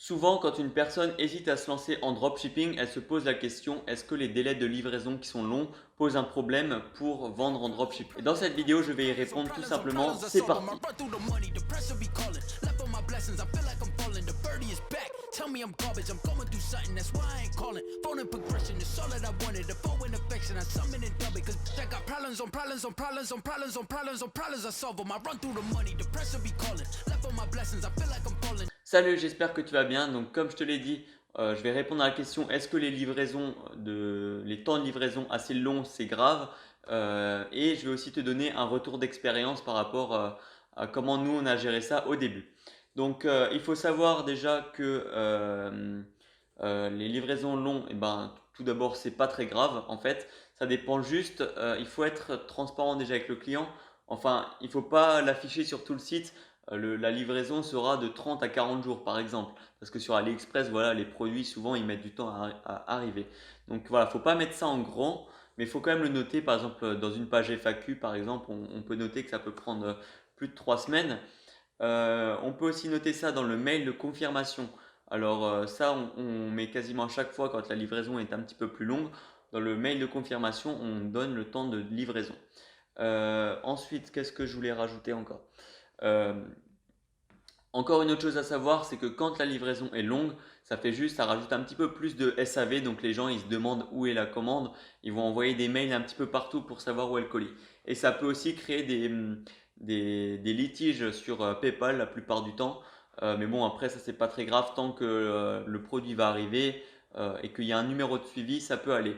Souvent, quand une personne hésite à se lancer en dropshipping, elle se pose la question, est-ce que les délais de livraison qui sont longs posent un problème pour vendre en dropshipping? Et dans cette vidéo, je vais y répondre tout simplement, c'est parti. Salut, j'espère que tu vas bien. Donc, comme je te l'ai dit, je vais répondre à la question, est-ce que les temps de livraison assez longs, c'est grave? Et je vais aussi te donner un retour d'expérience par rapport à comment nous, on a géré ça au début. Donc, il faut savoir déjà que les livraisons longues, eh ben, tout d'abord, c'est pas très grave en fait. Ça dépend juste, il faut être transparent déjà avec le client. Enfin, il faut pas l'afficher sur tout le site. La livraison sera de 30 à 40 jours par exemple. Parce que sur AliExpress, voilà, les produits souvent ils mettent du temps à arriver. Donc voilà, faut pas mettre ça en grand, mais il faut quand même le noter. Par exemple, dans une page FAQ, par exemple, on peut noter que ça peut prendre plus de 3 semaines. On peut aussi noter ça dans le mail de confirmation. Alors ça, on met quasiment à chaque fois quand la livraison est un petit peu plus longue. Dans le mail de confirmation, on donne le temps de livraison. Ensuite, qu'est-ce que je voulais rajouter encore? Euh, Encore une autre chose à savoir, c'est que quand la livraison est longue, ça rajoute un petit peu plus de SAV. Donc les gens, ils se demandent où est la commande. Ils vont envoyer des mails un petit peu partout pour savoir où est le colis. Et ça peut aussi créer des litiges sur PayPal la plupart du temps. Mais bon, après, ça, c'est pas très grave tant que le produit va arriver et qu'il y a un numéro de suivi, ça peut aller.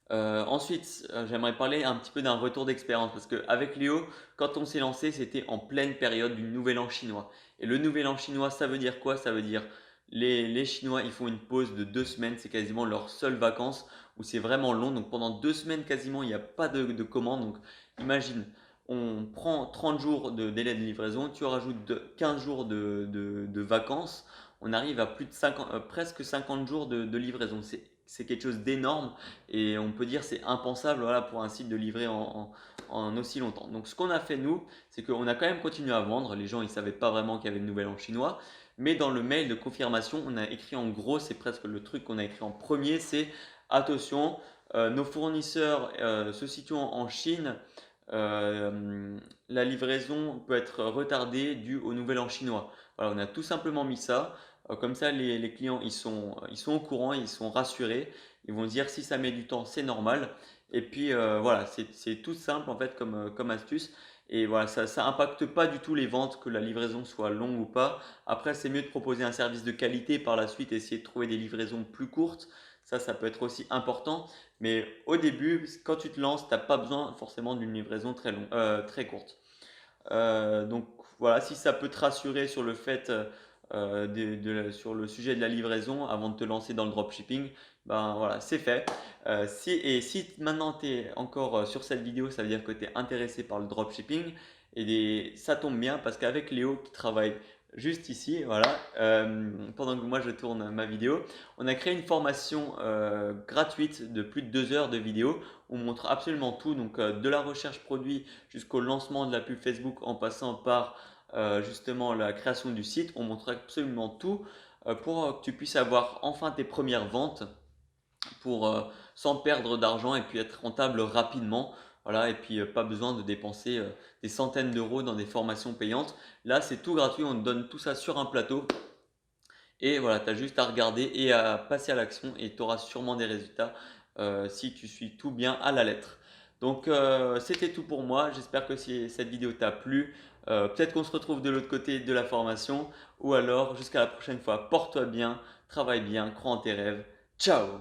Ensuite, j'aimerais parler un petit peu d'un retour d'expérience parce qu'avec Léo, quand on s'est lancé, c'était en pleine période du Nouvel An chinois. Et le Nouvel An chinois, ça veut dire quoi? Ça veut dire les Chinois, ils font une pause de 2 semaines, c'est quasiment leur seule vacances où c'est vraiment long. Donc pendant 2 semaines quasiment, il n'y a pas de commande. Donc imagine, on prend 30 jours de délai de livraison, tu rajoutes 15 jours de vacances, on arrive à plus de 50, presque 50 jours de livraison. C'est quelque chose d'énorme et on peut dire c'est impensable voilà, pour un site de livrer en aussi longtemps. Donc ce qu'on a fait nous, c'est qu'on a quand même continué à vendre. Les gens ils ne savaient pas vraiment qu'il y avait le nouvel an chinois. Mais dans le mail de confirmation, on a écrit en gros, c'est presque le truc qu'on a écrit en premier, c'est attention, nos fournisseurs se situant en Chine, la livraison peut être retardée due au nouvel an chinois. Voilà, on a tout simplement mis ça. Comme ça, les clients ils sont au courant, ils sont rassurés. Ils vont se dire si ça met du temps, c'est normal. Et puis voilà, c'est tout simple en fait comme astuce. Et voilà, ça impacte pas du tout les ventes, que la livraison soit longue ou pas. Après, c'est mieux de proposer un service de qualité par la suite, essayer de trouver des livraisons plus courtes. Ça peut être aussi important. Mais au début, quand tu te lances, tu n'as pas besoin forcément d'une livraison très longue, très courte. Donc voilà, si ça peut te rassurer sur le fait, sur le sujet de la livraison avant de te lancer dans le dropshipping, ben voilà, c'est fait. Si maintenant tu es encore sur cette vidéo, ça veut dire que tu es intéressé par le dropshipping. Et ça tombe bien parce qu'avec Léo qui travaille juste ici, voilà, pendant que moi je tourne ma vidéo, on a créé une formation gratuite de plus de 2 heures de vidéo. On montre absolument tout, donc de la recherche produit jusqu'au lancement de la pub Facebook en passant par justement la création du site. On montre absolument tout pour que tu puisses avoir enfin tes premières ventes pour sans perdre d'argent et puis être rentable rapidement. Voilà, et puis pas besoin de dépenser des centaines d'euros dans des formations payantes. Là, c'est tout gratuit, on te donne tout ça sur un plateau. Et voilà, tu as juste à regarder et à passer à l'action et tu auras sûrement des résultats si tu suis tout bien à la lettre. Donc c'était tout pour moi. J'espère que si cette vidéo t'a plu, peut-être qu'on se retrouve de l'autre côté de la formation ou alors jusqu'à la prochaine fois. Porte-toi bien, travaille bien, crois en tes rêves. Ciao!